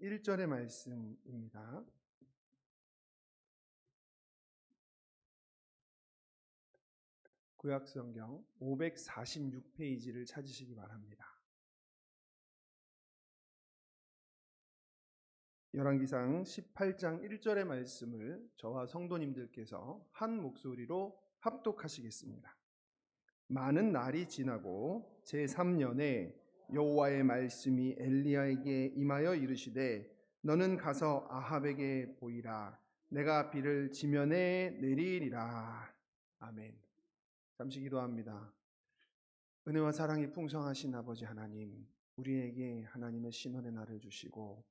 1절의 말씀입니다. 구약성경 546페이지를 찾으시기 바랍니다. 열왕기상 18장 1절의 말씀을 저와 성도님들께서 한 목소리로 합독하시겠습니다. 많은 날이 지나고 제3년에 여호와의 말씀이 엘리야에게 임하여 이르시되 너는 가서 아합에게 보이라. 내가 비를 지면에 내리리라. 아멘. 잠시 기도합니다. 은혜와 사랑이 풍성하신 아버지 하나님, 우리에게 하나님의 신원의 날을 주시고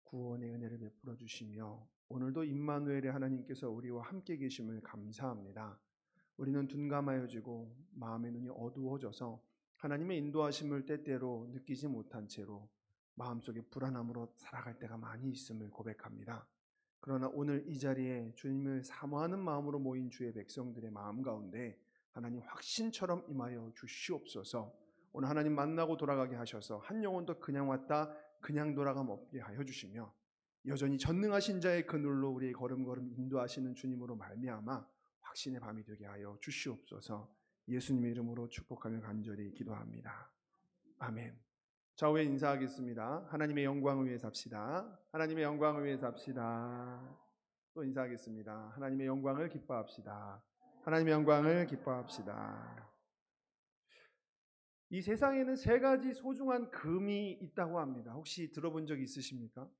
구원의 은혜를 베풀어 주시며 오늘도 임마누엘의 하나님께서 우리와 함께 계심을 감사합니다. 우리는 둔감하여지고 마음의 눈이 어두워져서 하나님의 인도하심을 때때로 느끼지 못한 채로 마음속에 불안함으로 살아갈 때가 많이 있음을 고백합니다. 그러나 오늘 이 자리에 주님을 사모하는 마음으로 모인 주의 백성들의 마음 가운데 하나님 확신처럼 임하여 주시옵소서. 오늘 하나님 만나고 돌아가게 하셔서 한 영혼도 그냥 왔다 그냥 돌아감 없게 하여 주시며 여전히 전능하신 자의 그늘로 우리의 걸음걸음 인도하시는 주님으로 말미암아 확신의 밤이 되게 하여 주시옵소서. 예수님의 이름으로 축복하며 간절히 기도합니다. 아멘. 좌우에 인사하겠습니다. 하나님의 영광을 위해 삽시다. 하나님의 영광을 위해 삽시다. 또 인사하겠습니다. 하나님의 영광을 기뻐합시다. 하나님의 영광을 기뻐합시다. 이 세상에는 세 가지 소중한 금이 있다고 합니다. 혹시 들어본 적 있으십니까?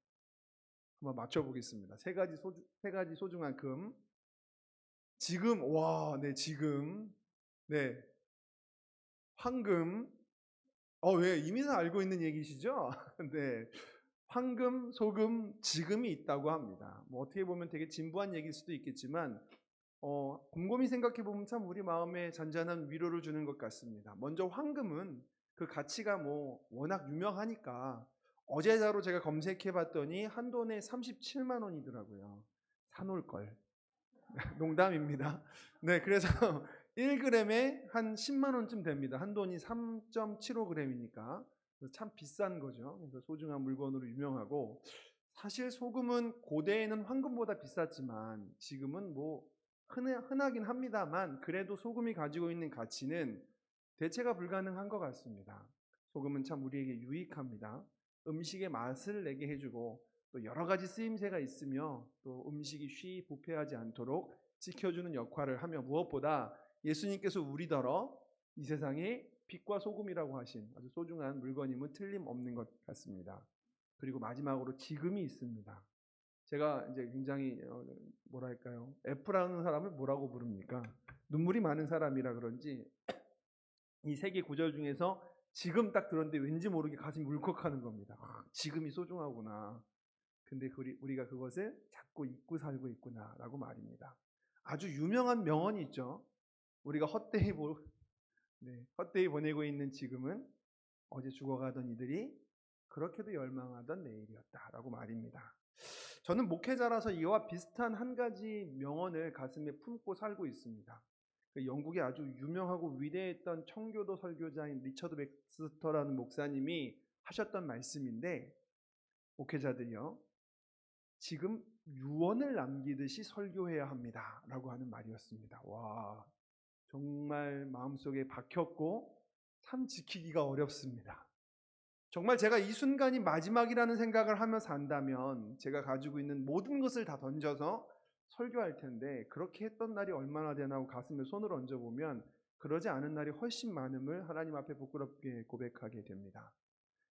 한번 맞춰보겠습니다. 세 가지 소중한 금. 지금, 지금. 네. 황금. 왜? 이미 다 알고 있는 얘기시죠? 네. 황금, 소금, 지금이 있다고 합니다. 어떻게 보면 되게 진부한 얘기일 수도 있겠지만, 곰곰이 생각해 보면 참 우리 마음에 잔잔한 위로를 주는 것 같습니다. 먼저 황금은 그 가치가 워낙 유명하니까 어제자로 제가 검색해 봤더니 한 돈에 37만 원이더라고요. 사놓을 걸. 농담입니다. 네, 그래서 1g에 한 10만 원쯤 됩니다. 한 돈이 3.75g이니까 참 비싼 거죠. 그래서 소중한 물건으로 유명하고, 사실 소금은 고대에는 황금보다 비쌌지만 지금은 흔하긴 합니다만 그래도 소금이 가지고 있는 가치는 대체가 불가능한 것 같습니다. 소금은 참 우리에게 유익합니다. 음식의 맛을 내게 해주고 또 여러 가지 쓰임새가 있으며 또 음식이 쉬이 부패하지 않도록 지켜주는 역할을 하며 무엇보다 예수님께서 우리더러 이 세상에 빛과 소금이라고 하신 아주 소중한 물건임은 틀림없는 것 같습니다. 그리고 마지막으로 지금이 있습니다. 제가 이제 굉장히 F라는 사람을 뭐라고 부릅니까? 눈물이 많은 사람이라 그런지 이 세 개 구절 중에서 지금 딱 들었는데 왠지 모르게 가슴이 울컥하는 겁니다. 지금이 소중하구나. 근데 우리가 그것을 잡고 잊고 살고 있구나라고 말입니다. 아주 유명한 명언이 있죠. 우리가 헛되이 보내고 있는 지금은 어제 죽어가던 이들이 그렇게도 열망하던 내일이었다라고 말입니다. 저는 목회자라서 이와 비슷한 한 가지 명언을 가슴에 품고 살고 있습니다. 영국의 아주 유명하고 위대했던 청교도 설교자인 리처드 백스터라는 목사님이 하셨던 말씀인데, 목회자들이요, 지금 유언을 남기듯이 설교해야 합니다 라고 하는 말이었습니다. 와, 정말 마음속에 박혔고 참 지키기가 어렵습니다. 정말 제가 이 순간이 마지막이라는 생각을 하며 산다면 제가 가지고 있는 모든 것을 다 던져서 설교할 텐데, 그렇게 했던 날이 얼마나 되나 하고 가슴에 손을 얹어보면 그러지 않은 날이 훨씬 많음을 하나님 앞에 부끄럽게 고백하게 됩니다.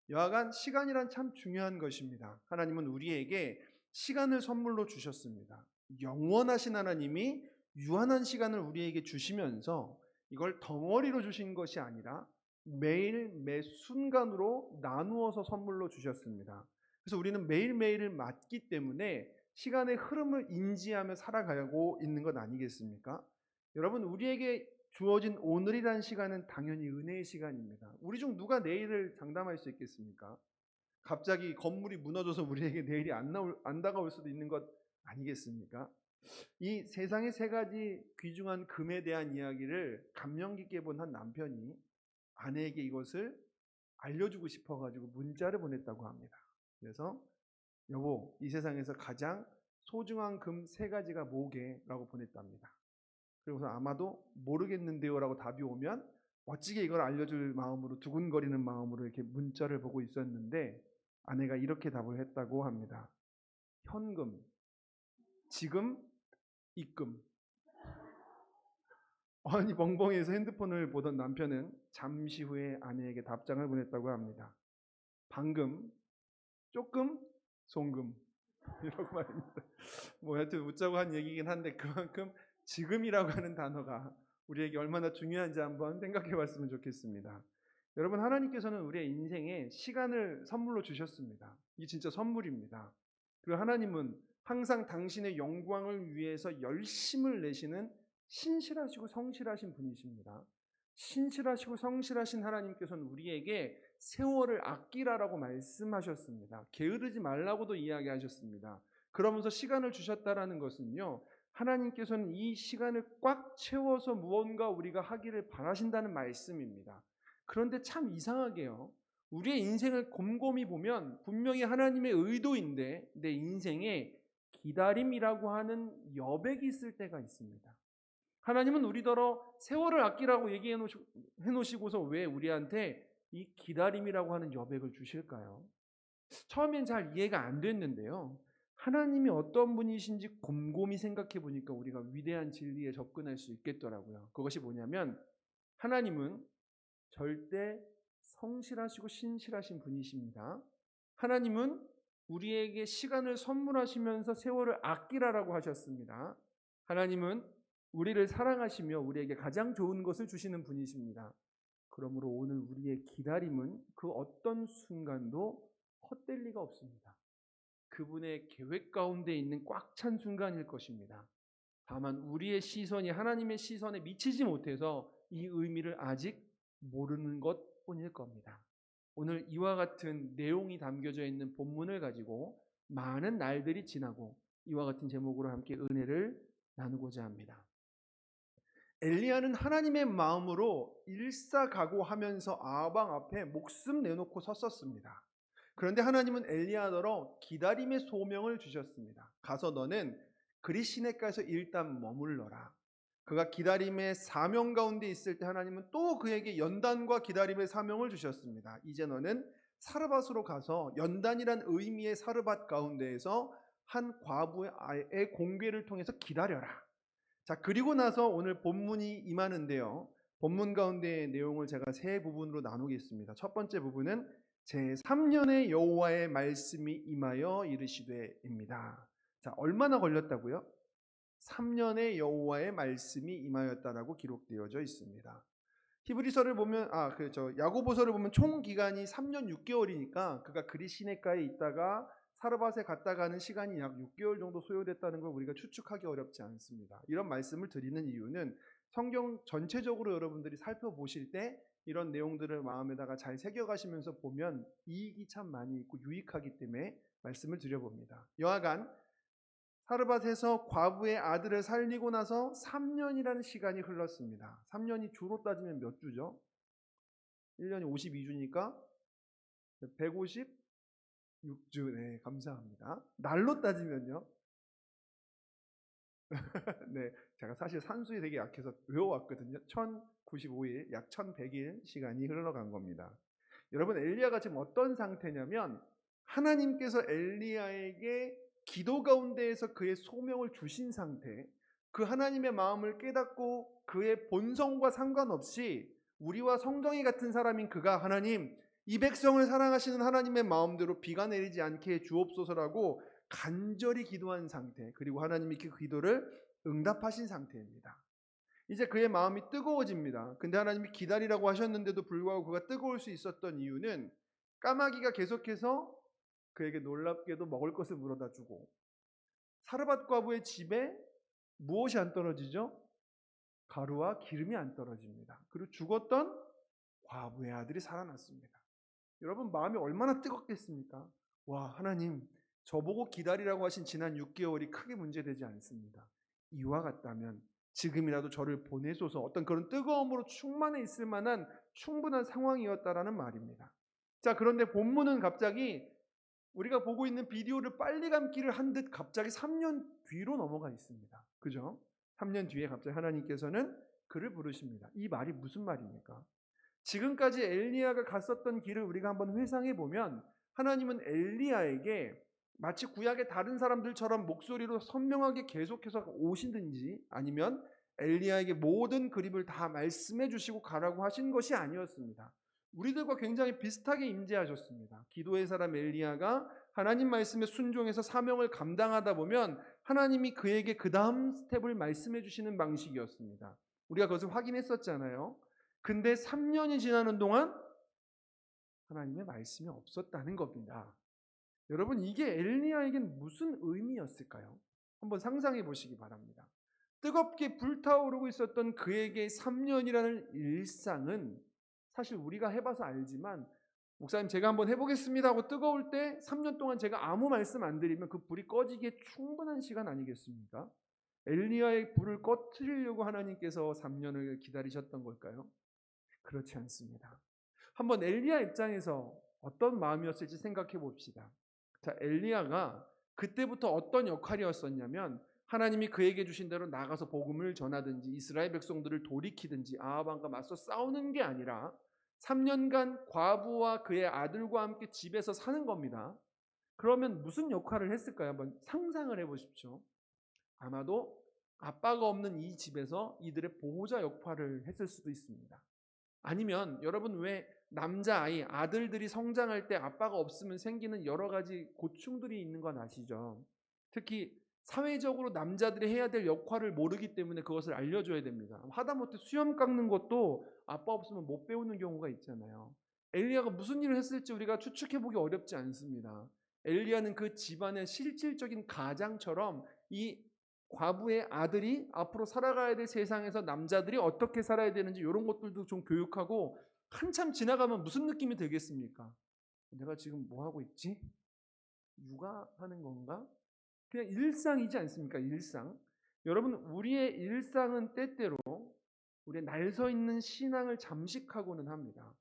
여하간 시간이란 참 중요한 것입니다. 하나님은 우리에게 시간을 선물로 주셨습니다. 영원하신 하나님이 유한한 시간을 우리에게 주시면서 이걸 덩어리로 주신 것이 아니라 매일 매 순간으로 나누어서 선물로 주셨습니다. 그래서 우리는 매일매일을 맞기 때문에 시간의 흐름을 인지하며 살아가고 있는 것 아니겠습니까? 여러분, 우리에게 주어진 오늘이라는 시간은 당연히 은혜의 시간입니다. 우리 중 누가 내일을 장담할 수 있겠습니까? 갑자기 건물이 무너져서 우리에게 내일이 안 다가올 수도 있는 것 아니겠습니까? 이 세상의 세 가지 귀중한 금에 대한 이야기를 감명 깊게 본 한 남편이 아내에게 이것을 알려주고 싶어가지고 문자를 보냈다고 합니다. 그래서 여보, 이 세상에서 가장 소중한 금 3가지가 뭐게라고 보냈답니다. 그리고서 아마도 모르겠는데요 라고 답이 오면 멋지게 이걸 알려줄 마음으로, 두근거리는 마음으로 이렇게 문자를 보고 있었는데 아내가 이렇게 답을 했다고 합니다. 현금, 지금, 입금. 아니, 멍멍이에서 핸드폰을 보던 남편은 잠시 후에 아내에게 답장을 보냈다고 합니다. 방금, 조금, 송금. 이라고 말입니다. 뭐 하여튼 웃자고 한 얘기긴 한데 그만큼 지금이라고 하는 단어가 우리에게 얼마나 중요한지 한번 생각해 봤으면 좋겠습니다. 여러분, 하나님께서는 우리의 인생에 시간을 선물로 주셨습니다. 이게 진짜 선물입니다. 그리고 하나님은 항상 당신의 영광을 위해서 열심을 내시는 신실하시고 성실하신 분이십니다. 신실하시고 성실하신 하나님께서는 우리에게 세월을 아끼라라고 말씀하셨습니다. 게으르지 말라고도 이야기하셨습니다. 그러면서 시간을 주셨다라는 것은요, 하나님께서는 이 시간을 꽉 채워서 무언가 우리가 하기를 바라신다는 말씀입니다. 그런데 참 이상하게요, 우리의 인생을 곰곰이 보면 분명히 하나님의 의도인데 내 인생에 기다림이라고 하는 여백이 있을 때가 있습니다. 하나님은 우리더러 세월을 아끼라고 얘기해 놓으시고서 왜 우리한테 이 기다림이라고 하는 여백을 주실까요? 처음엔 잘 이해가 안 됐는데요, 하나님이 어떤 분이신지 곰곰이 생각해 보니까 우리가 위대한 진리에 접근할 수 있겠더라고요. 그것이 뭐냐면, 하나님은 절대 성실하시고 신실하신 분이십니다. 하나님은 우리에게 시간을 선물하시면서 세월을 아끼라라고 하셨습니다. 하나님은 우리를 사랑하시며 우리에게 가장 좋은 것을 주시는 분이십니다. 그러므로 오늘 우리의 기다림은 그 어떤 순간도 헛될 리가 없습니다. 그분의 계획 가운데 있는 꽉 찬 순간일 것입니다. 다만 우리의 시선이 하나님의 시선에 미치지 못해서 이 의미를 아직 모르는 것뿐일 겁니다. 오늘 이와 같은 내용이 담겨져 있는 본문을 가지고 많은 날들이 지나고 이와 같은 제목으로 함께 은혜를 나누고자 합니다. 엘리야는 하나님의 마음으로 일사각오하면서 아방 앞에 목숨 내놓고 섰었습니다. 그런데 하나님은 엘리야더러 기다림의 소명을 주셨습니다. 가서 너는 그리시네가에서 일단 머물러라. 그가 기다림의 사명 가운데 있을 때 하나님은 또 그에게 연단과 기다림의 사명을 주셨습니다. 이제 너는 사르밧으로 가서 연단이란 의미의 사르밧 가운데에서 한 과부의 공궤를 통해서 기다려라. 자, 그리고 나서 오늘 본문이 임하는데요, 본문 가운데의 내용을 제가 3부분으로 나누겠습니다. 첫 번째 부분은 제3년의 여호와의 말씀이 임하여 이르시되입니다. 자, 얼마나 걸렸다고요? 3년의 여호와의 말씀이 임하였다라고 기록되어져 있습니다. 히브리서를 보면 야고보서를 보면 총 기간이 3년 6개월이니까 그가 그리시네가에 있다가 사르밧에 갔다가 하는 시간이 약 6개월 정도 소요됐다는 걸 우리가 추측하기 어렵지 않습니다. 이런 말씀을 드리는 이유는 성경 전체적으로 여러분들이 살펴보실 때 이런 내용들을 마음에다가 잘 새겨가시면서 보면 이익이 참 많이 있고 유익하기 때문에 말씀을 드려봅니다. 여하간 사르밧에서 과부의 아들을 살리고 나서 3년이라는 시간이 흘렀습니다. 3년이 주로 따지면 몇 주죠? 1년이 52주니까 156주. 네, 감사합니다. 날로 따지면요. 네, 제가 사실 산수에 되게 약해서 외워왔거든요. 1095일, 약 1100일 시간이 흘러간 겁니다. 여러분, 엘리야가 지금 어떤 상태냐면 하나님께서 엘리야에게 기도 가운데에서 그의 소명을 주신 상태, 그 하나님의 마음을 깨닫고 그의 본성과 상관없이 우리와 성정이 같은 사람인 그가 하나님, 이 백성을 사랑하시는 하나님의 마음대로 비가 내리지 않게 해 주옵소서라고 간절히 기도한 상태, 그리고 하나님이 그 기도를 응답하신 상태입니다. 이제 그의 마음이 뜨거워집니다. 근데 하나님이 기다리라고 하셨는데도 불구하고 그가 뜨거울 수 있었던 이유는 까마귀가 계속해서 그에게 놀랍게도 먹을 것을 물어다 주고, 사르밧 과부의 집에 무엇이 안 떨어지죠? 가루와 기름이 안 떨어집니다. 그리고 죽었던 과부의 아들이 살아났습니다. 여러분, 마음이 얼마나 뜨겁겠습니까? 와, 하나님, 저보고 기다리라고 하신 지난 6개월이 크게 문제되지 않습니다. 이와 같다면 지금이라도 저를 보내소서. 어떤 그런 뜨거움으로 충만해 있을 만한 충분한 상황이었다라는 말입니다. 자, 그런데 본문은 갑자기 우리가 보고 있는 비디오를 빨리 감기를 한 듯 갑자기 3년 뒤로 넘어가 있습니다. 그죠? 3년 뒤에 갑자기 하나님께서는 그를 부르십니다. 이 말이 무슨 말입니까? 지금까지 엘리야가 갔었던 길을 우리가 한번 회상해 보면 하나님은 엘리야에게 마치 구약의 다른 사람들처럼 목소리로 선명하게 계속해서 오시든지 아니면 엘리야에게 모든 그림을 다 말씀해 주시고 가라고 하신 것이 아니었습니다. 우리들과 굉장히 비슷하게 임재하셨습니다. 기도의 사람 엘리야가 하나님 말씀에 순종해서 사명을 감당하다 보면 하나님이 그에게 그 다음 스텝을 말씀해 주시는 방식이었습니다. 우리가 그것을 확인했었잖아요. 근데 3년이 지나는 동안 하나님의 말씀이 없었다는 겁니다. 여러분, 이게 엘리야에겐 무슨 의미였을까요? 한번 상상해 보시기 바랍니다. 뜨겁게 불타오르고 있었던 그에게 3년이라는 일상은 사실 우리가 해봐서 알지만, 목사님 제가 한번 해보겠습니다 하고 뜨거울 때 3년 동안 제가 아무 말씀 안 드리면 그 불이 꺼지기에 충분한 시간 아니겠습니까? 엘리야의 불을 꺼트리려고 하나님께서 3년을 기다리셨던 걸까요? 그렇지 않습니다. 한번 엘리야 입장에서 어떤 마음이었을지 생각해 봅시다. 자, 엘리야가 그때부터 어떤 역할이었었냐면 하나님이 그에게 주신 대로 나가서 복음을 전하든지 이스라엘 백성들을 돌이키든지 아합 왕과 맞서 싸우는 게 아니라 3년간 과부와 그의 아들과 함께 집에서 사는 겁니다. 그러면 무슨 역할을 했을까요? 한번 상상을 해 보십시오. 아마도 아빠가 없는 이 집에서 이들의 보호자 역할을 했을 수도 있습니다. 아니면 여러분 왜 남자아이, 아들들이 성장할 때 아빠가 없으면 생기는 여러 가지 고충들이 있는 건 아시죠? 특히 사회적으로 남자들이 해야 될 역할을 모르기 때문에 그것을 알려줘야 됩니다. 하다못해 수염 깎는 것도 아빠 없으면 못 배우는 경우가 있잖아요. 엘리야가 무슨 일을 했을지 우리가 추측해보기 어렵지 않습니다. 엘리야는 그 집안의 실질적인 가장처럼 이 과부의 아들이 앞으로 살아가야 될 세상에서 남자들이 어떻게 살아야 되는지 이런 것들도 좀 교육하고, 한참 지나가면 무슨 느낌이 들겠습니까? 내가 지금 뭐 하고 있지? 육아하는 건가? 그냥 일상이지 않습니까? 일상. 여러분, 우리의 일상은 때때로 우리의 날 서 있는 신앙을 잠식하고는 합니다.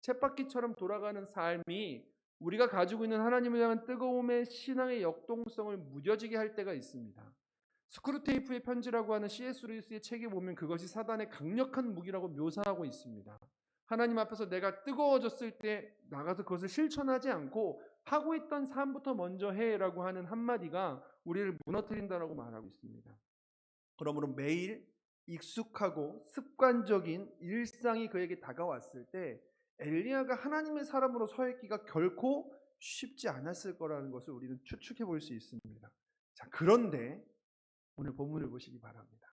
쳇바퀴처럼 돌아가는 삶이 우리가 가지고 있는 하나님을 향한 뜨거움의 신앙의 역동성을 무뎌지게 할 때가 있습니다. 스크루테이프의 편지라고 하는 C.S. 루이스의 책에 보면 그것이 사단의 강력한 무기라고 묘사하고 있습니다. 하나님 앞에서 내가 뜨거워졌을 때 나가서 그것을 실천하지 않고 하고 있던 삶부터 먼저 해라고 하는 한마디가 우리를 무너뜨린다라고 말하고 있습니다. 그러므로 매일 익숙하고 습관적인 일상이 그에게 다가왔을 때 엘리야가 하나님의 사람으로 서 있기가 결코 쉽지 않았을 거라는 것을 우리는 추측해 볼 수 있습니다. 자, 그런데 오늘 본문을 보시기 바랍니다.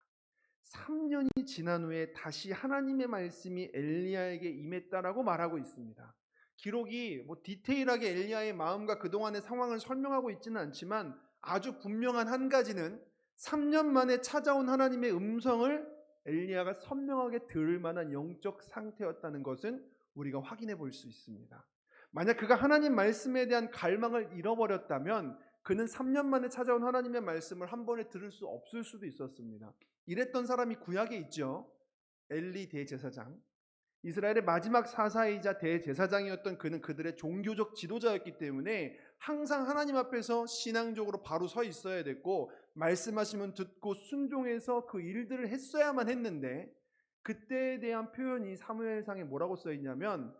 3년이 지난 후에 다시 하나님의 말씀이 엘리야에게 임했다라고 말하고 있습니다. 기록이 디테일하게 엘리야의 마음과 그동안의 상황을 설명하고 있지는 않지만 아주 분명한 한 가지는 3년 만에 찾아온 하나님의 음성을 엘리야가 선명하게 들을 만한 영적 상태였다는 것은 우리가 확인해 볼 수 있습니다. 만약 그가 하나님 말씀에 대한 갈망을 잃어버렸다면 그는 3년 만에 찾아온 하나님의 말씀을 한 번에 들을 수 없을 수도 있었습니다. 이랬던 사람이 구약에 있죠. 엘리 대제사장. 이스라엘의 마지막 사사이자 대제사장이었던 그는 그들의 종교적 지도자였기 때문에 항상 하나님 앞에서 신앙적으로 바로 서 있어야 됐고 말씀하시면 듣고 순종해서 그 일들을 했어야만 했는데, 그때에 대한 표현이 사무엘상에 뭐라고 써 있냐면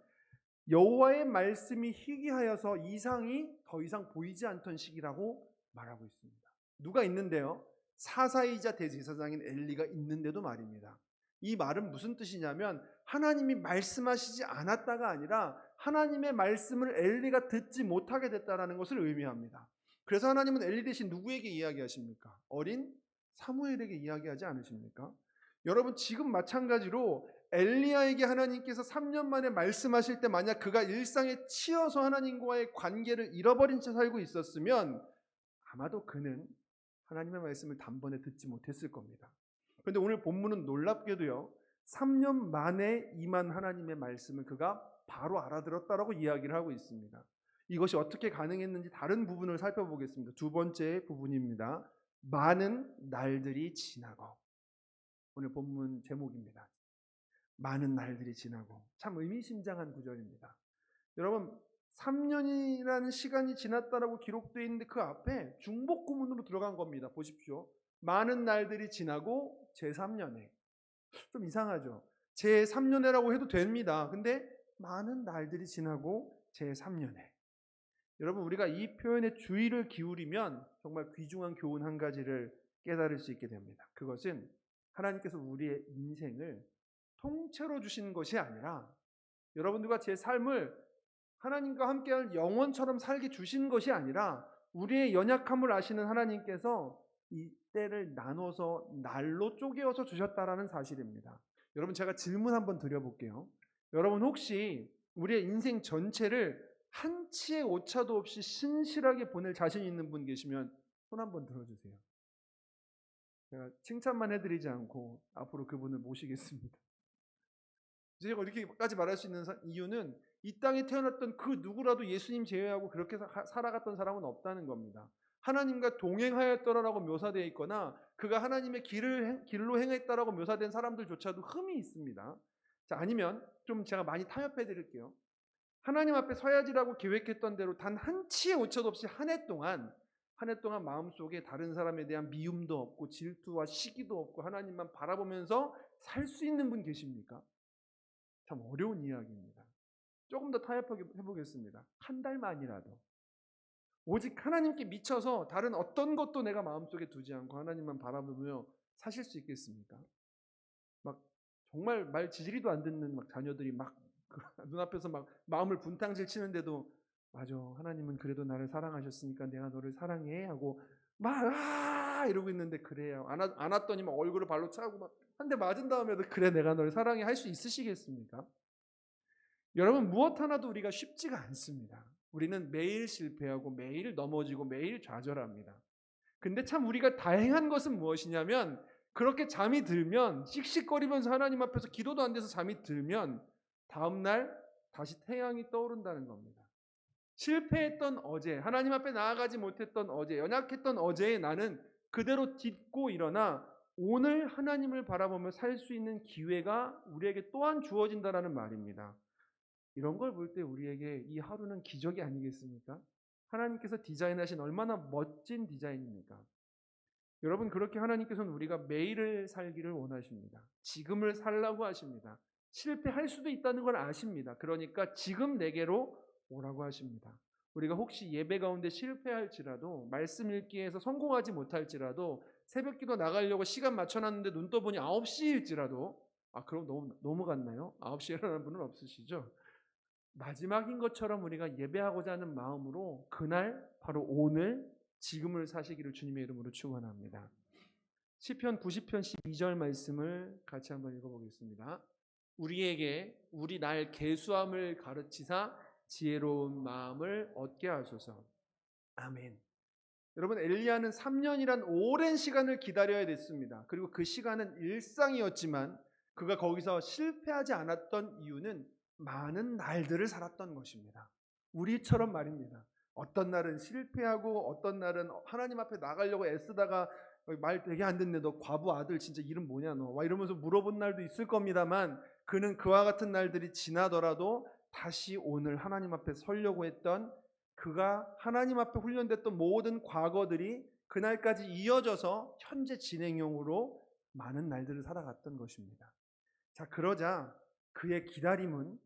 여호와의 말씀이 희귀하여서 이상이 더 이상 보이지 않던 시기라고 말하고 있습니다. 누가 있는데요? 사사이자 대제사장인 엘리가 있는데도 말입니다. 이 말은 무슨 뜻이냐면 하나님이 말씀하시지 않았다가 아니라 하나님의 말씀을 엘리가 듣지 못하게 됐다는 것을 의미합니다. 그래서 하나님은 엘리 대신 누구에게 이야기하십니까? 어린 사무엘에게 이야기하지 않으십니까? 여러분, 지금 마찬가지로 엘리야에게 하나님께서 3년 만에 말씀하실 때 만약 그가 일상에 치여서 하나님과의 관계를 잃어버린 채 살고 있었으면 아마도 그는 하나님의 말씀을 단번에 듣지 못했을 겁니다. 그런데 오늘 본문은 놀랍게도요, 3년 만에 임한 하나님의 말씀을 그가 바로 알아들었다라고 이야기를 하고 있습니다. 이것이 어떻게 가능했는지 다른 부분을 살펴보겠습니다. 두 번째 부분입니다. 많은 날들이 지나고. 오늘 본문 제목입니다. 많은 날들이 지나고. 참 의미심장한 구절입니다. 여러분, 3년이라는 시간이 지났다라고 기록되어 있는데 그 앞에 중복 구문으로 들어간 겁니다. 보십시오. 많은 날들이 지나고 제3년에. 좀 이상하죠. 제3년에라고 해도 됩니다. 근데 많은 날들이 지나고 제3년에. 여러분, 우리가 이 표현에 주의를 기울이면 정말 귀중한 교훈 한 가지를 깨달을 수 있게 됩니다. 그것은 하나님께서 우리의 인생을 통째로 주시는 것이 아니라 여러분들과 제 삶을 하나님과 함께할 영원처럼 살게 주신 것이 아니라 우리의 연약함을 아시는 하나님께서 이 때를 나눠서 날로 쪼개어서 주셨다라는 사실입니다. 여러분, 제가 질문 한번 드려볼게요. 여러분, 혹시 우리의 인생 전체를 한치의 오차도 없이 신실하게 보낼 자신 있는 분 계시면 손 한번 들어주세요. 제가 칭찬만 해드리지 않고 앞으로 그분을 모시겠습니다. 제가 이렇게까지 말할 수 있는 이유는 이 땅에 태어났던 그 누구라도 예수님 제외하고 그렇게 살아갔던 사람은 없다는 겁니다. 하나님과 동행하였더라라고 묘사되어 있거나 그가 하나님의 길로 행했다라고 묘사된 사람들조차도 흠이 있습니다. 자, 아니면 좀 제가 많이 타협해 드릴게요. 하나님 앞에 서야지라고 계획했던 대로 단 한치의 오차도 없이 한 해 동안 마음속에 다른 사람에 대한 미움도 없고 질투와 시기도 없고 하나님만 바라보면서 살 수 있는 분 계십니까? 참 어려운 이야기입니다. 조금 더 타협해 보겠습니다. 한 달만이라도 오직 하나님께 미쳐서 다른 어떤 것도 내가 마음속에 두지 않고 하나님만 바라보며 사실 수 있겠습니까? 막 정말 말 지지리도 안 듣는 막 자녀들이 막 눈앞에서 막 마음을 분탕질 치는데도 맞아, 하나님은 그래도 나를 사랑하셨으니까 내가 너를 사랑해 하고 막 이러고 있는데 그래요. 안 왔더니 막 얼굴을 발로 차고 막 한 대 맞은 다음에도 그래 내가 너를 사랑해 할 수 있으시겠습니까? 여러분, 무엇 하나도 우리가 쉽지가 않습니다. 우리는 매일 실패하고 매일 넘어지고 매일 좌절합니다. 근데 참 우리가 다행한 것은 무엇이냐면 그렇게 잠이 들면 씩씩거리면서 하나님 앞에서 기도도 안 돼서 잠이 들면 다음날 다시 태양이 떠오른다는 겁니다. 실패했던 어제, 하나님 앞에 나아가지 못했던 어제, 연약했던 어제의 나는 그대로 딛고 일어나 오늘 하나님을 바라보며 살 수 있는 기회가 우리에게 또한 주어진다는 말입니다. 이런 걸 볼 때 우리에게 이 하루는 기적이 아니겠습니까? 하나님께서 디자인하신 얼마나 멋진 디자인입니까? 여러분, 그렇게 하나님께서는 우리가 매일을 살기를 원하십니다. 지금을 살라고 하십니다. 실패할 수도 있다는 걸 아십니다. 그러니까 지금 내게로 오라고 하십니다. 우리가 혹시 예배 가운데 실패할지라도 말씀 읽기에서 성공하지 못할지라도 새벽기도 나가려고 시간 맞춰놨는데 눈 떠보니 9시일지라도 그럼 너무 갔나요? 9시에 일어나는 분은 없으시죠? 마지막인 것처럼 우리가 예배하고자 하는 마음으로 그날 바로 오늘 지금을 사시기를 주님의 이름으로 축원합니다. 시편 90편 12절 말씀을 같이 한번 읽어보겠습니다. 우리에게 우리 날 계수함을 가르치사 지혜로운 마음을 얻게 하소서. 아멘. 여러분, 엘리야는 3년이란 오랜 시간을 기다려야 됐습니다. 그리고 그 시간은 일상이었지만 그가 거기서 실패하지 않았던 이유는 많은 날들을 살았던 것입니다. 우리처럼 말입니다. 어떤 날은 실패하고 어떤 날은 하나님 앞에 나가려고 애쓰다가 말 되게 안 듣네, 너 과부 아들 진짜 이름 뭐냐 너, 와 이러면서 물어본 날도 있을 겁니다만 그는 그와 같은 날들이 지나더라도 다시 오늘 하나님 앞에 서려고 했던 그가 하나님 앞에 훈련됐던 모든 과거들이 그날까지 이어져서 현재 진행형으로 많은 날들을 살아갔던 것입니다. 자, 그러자 그의 기다림은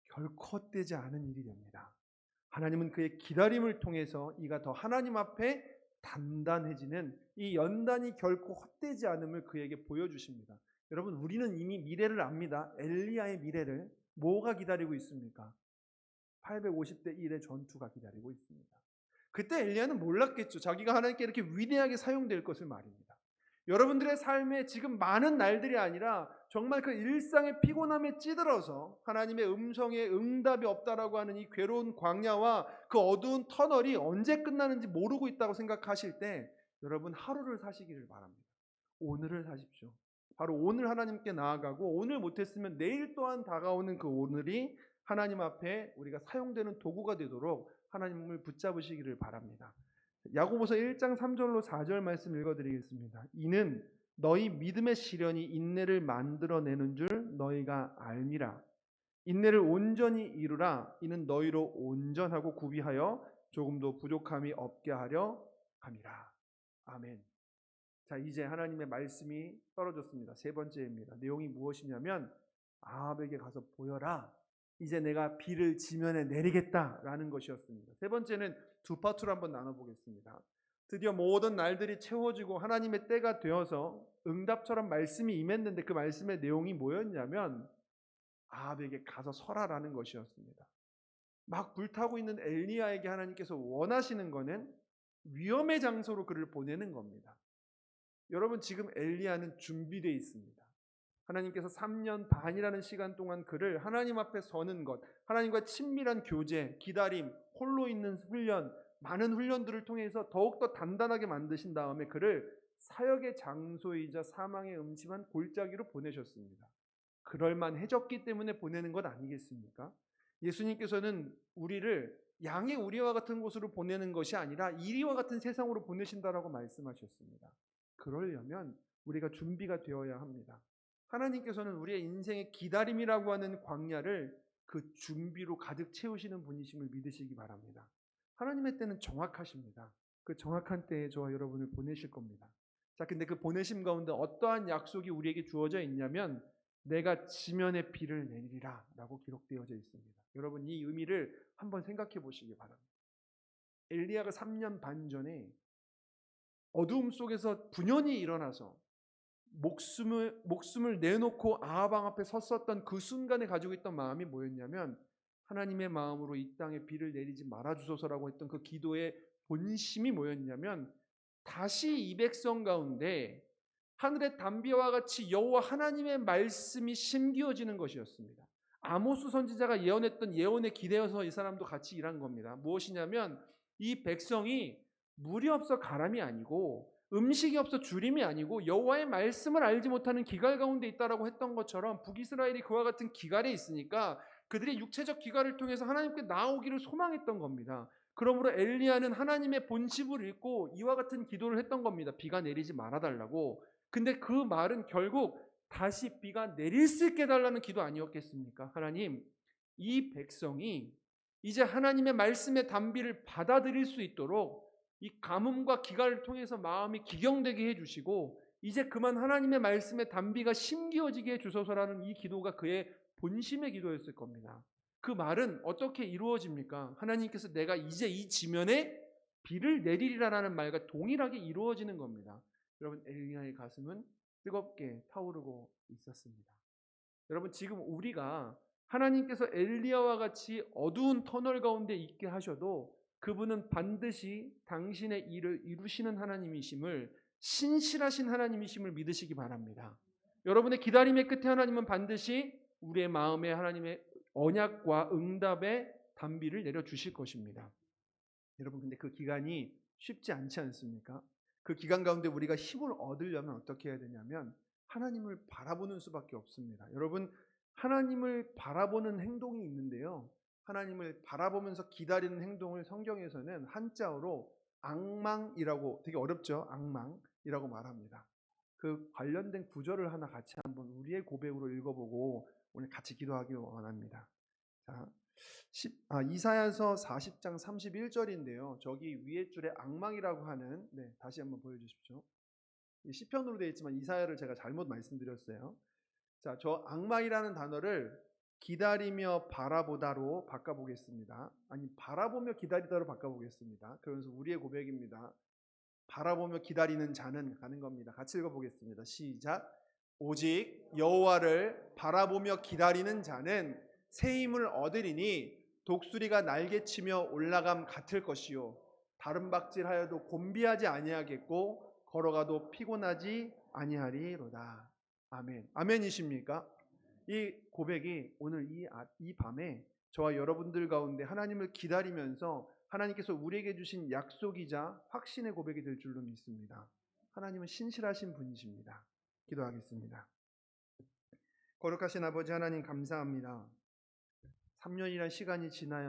결코 헛되지 않은 일이 됩니다. 하나님은 그의 기다림을 통해서 이가 더 하나님 앞에 단단해지는 이 연단이 결코 헛되지 않음을 그에게 보여주십니다. 여러분, 우리는 이미 미래를 압니다. 엘리야의 미래를. 뭐가 기다리고 있습니까? 850대 1의 전투가 기다리고 있습니다. 그때 엘리야는 몰랐겠죠. 자기가 하나님께 이렇게 위대하게 사용될 것을 말입니다. 여러분들의 삶에 지금 많은 날들이 아니라 정말 그 일상의 피곤함에 찌들어서 하나님의 음성에 응답이 없다라고 하는 이 괴로운 광야와 그 어두운 터널이 언제 끝나는지 모르고 있다고 생각하실 때 여러분, 하루를 사시기를 바랍니다. 오늘을 사십시오. 바로 오늘 하나님께 나아가고 오늘 못했으면 내일 또한 다가오는 그 오늘이 하나님 앞에 우리가 사용되는 도구가 되도록 하나님을 붙잡으시기를 바랍니다. 야고보서 1장 3절로 4절 말씀 읽어드리겠습니다. 이는 너희 믿음의 시련이 인내를 만들어내는 줄 너희가 알미라. 인내를 온전히 이루라. 이는 너희로 온전하고 구비하여 조금도 부족함이 없게 하려 함이라. 아멘. 자, 이제 하나님의 말씀이 떨어졌습니다. 세 번째입니다. 내용이 무엇이냐면 아합에게 가서 보여라. 이제 내가 비를 지면에 내리겠다라는 것이었습니다. 세 번째는 두 파트로 한번 나눠보겠습니다. 드디어 모든 날들이 채워지고 하나님의 때가 되어서 응답처럼 말씀이 임했는데 그 말씀의 내용이 뭐였냐면 아합에게 가서 서라라는 것이었습니다. 막 불타고 있는 엘리야에게 하나님께서 원하시는 것은 위험의 장소로 그를 보내는 겁니다. 여러분, 지금 엘리야는 준비되어 있습니다. 하나님께서 3년 반이라는 시간 동안 그를 하나님 앞에 서는 것, 하나님과 친밀한 교제, 기다림, 홀로 있는 훈련, 많은 훈련들을 통해서 더욱더 단단하게 만드신 다음에 그를 사역의 장소이자 사망의 음침한 골짜기로 보내셨습니다. 그럴만해졌기 때문에 보내는 것 아니겠습니까? 예수님께서는 우리를 양의 우리와 같은 곳으로 보내는 것이 아니라 이리와 같은 세상으로 보내신다라고 말씀하셨습니다. 그러려면 우리가 준비가 되어야 합니다. 하나님께서는 우리의 인생의 기다림이라고 하는 광야를 그 준비로 가득 채우시는 분이심을 믿으시기 바랍니다. 하나님의 때는 정확하십니다. 그 정확한 때에 저와 여러분을 보내실 겁니다. 자, 근데 그 보내심 가운데 어떠한 약속이 우리에게 주어져 있냐면 내가 지면에 비를 내리리라 라고 기록되어져 있습니다. 여러분, 이 의미를 한번 생각해 보시기 바랍니다. 엘리야가 3년 반 전에 어두움 속에서 분연히 일어나서 목숨을 내놓고 아합 왕 앞에 섰었던 그 순간에 가지고 있던 마음이 뭐였냐면 하나님의 마음으로 이 땅에 비를 내리지 말아주소서라고 했던 그 기도의 본심이 뭐였냐면 다시 이 백성 가운데 하늘의 담비와 같이 여호와 하나님의 말씀이 심기어지는 것이었습니다. 아모스 선지자가 예언했던 예언에 기대어서 이 사람도 같이 일한 겁니다. 무엇이냐면 이 백성이 물이 없어 가람이 아니고 음식이 없어 주림이 아니고 여호와의 말씀을 알지 못하는 기갈 가운데 있다라고 했던 것처럼 북이스라엘이 그와 같은 기갈에 있으니까 그들의 육체적 기갈을 통해서 하나님께 나오기를 소망했던 겁니다. 그러므로 엘리야는 하나님의 본심을 읽고 이와 같은 기도를 했던 겁니다. 비가 내리지 말아달라고. 근데 그 말은 결국 다시 비가 내릴 수 있게 해달라는 기도 아니었겠습니까? 하나님, 이 백성이 이제 하나님의 말씀의 단비를 받아들일 수 있도록 이 가뭄과 기갈을 통해서 마음이 기경되게 해주시고 이제 그만 하나님의 말씀의 단비가 심기어지게 해주소서라는 이 기도가 그의 본심의 기도였을 겁니다. 그 말은 어떻게 이루어집니까? 하나님께서 내가 이제 이 지면에 비를 내리리라는 말과 동일하게 이루어지는 겁니다. 여러분, 엘리야의 가슴은 뜨겁게 타오르고 있었습니다. 여러분, 지금 우리가 하나님께서 엘리야와 같이 어두운 터널 가운데 있게 하셔도 그분은 반드시 당신의 일을 이루시는 하나님이심을, 신실하신 하나님이심을 믿으시기 바랍니다. 여러분의 기다림의 끝에 하나님은 반드시 우리의 마음에 하나님의 언약과 응답의 단비를 내려주실 것입니다. 여러분, 근데 그 기간이 쉽지 않지 않습니까? 그 기간 가운데 우리가 힘을 얻으려면 어떻게 해야 되냐면 하나님을 바라보는 수밖에 없습니다. 여러분, 하나님을 바라보는 행동이 있는데요. 하나님을 바라보면서 기다리는 행동을 성경에서는 한자어로 앙망이라고, 되게 어렵죠? 앙망이라고 말합니다. 그 관련된 구절을 하나 같이 한번 우리의 고백으로 읽어보고 오늘 같이 기도하기 원합니다. 자, 이사야서 40장 31절인데요. 저기 위에 줄에 앙망이라고 하는, 다시 한번 보여주십시오. 시편으로 되어 있지만 이사야를 제가 잘못 말씀드렸어요. 자, 저 앙망이라는 단어를 기다리며 바라보다로 바꿔보겠습니다. 아니, 바라보며 기다리다로 바꿔보겠습니다. 그러면서 우리의 고백입니다. 바라보며 기다리는 자는 가는 겁니다. 같이 읽어보겠습니다. 시작. 오직 여호와를 바라보며 기다리는 자는 새 힘을 얻으리니 독수리가 날개치며 올라감 같을 것이요 다른 박질하여도 곤비하지 아니하겠고 걸어가도 피곤하지 아니하리로다. 아멘. 아멘이십니까? 이 고백이 오늘 이 밤에 저와 여러분들 가운데 하나님을 기다리면서 하나님께서 우리에게 주신 약속이자 확신의 고백이 될 줄로 믿습니다. 하나님은 신실하신 분이십니다. 기도하겠습니다. 거룩하신 아버지 하나님, 감사합니다. 3년이란 시간이 지나야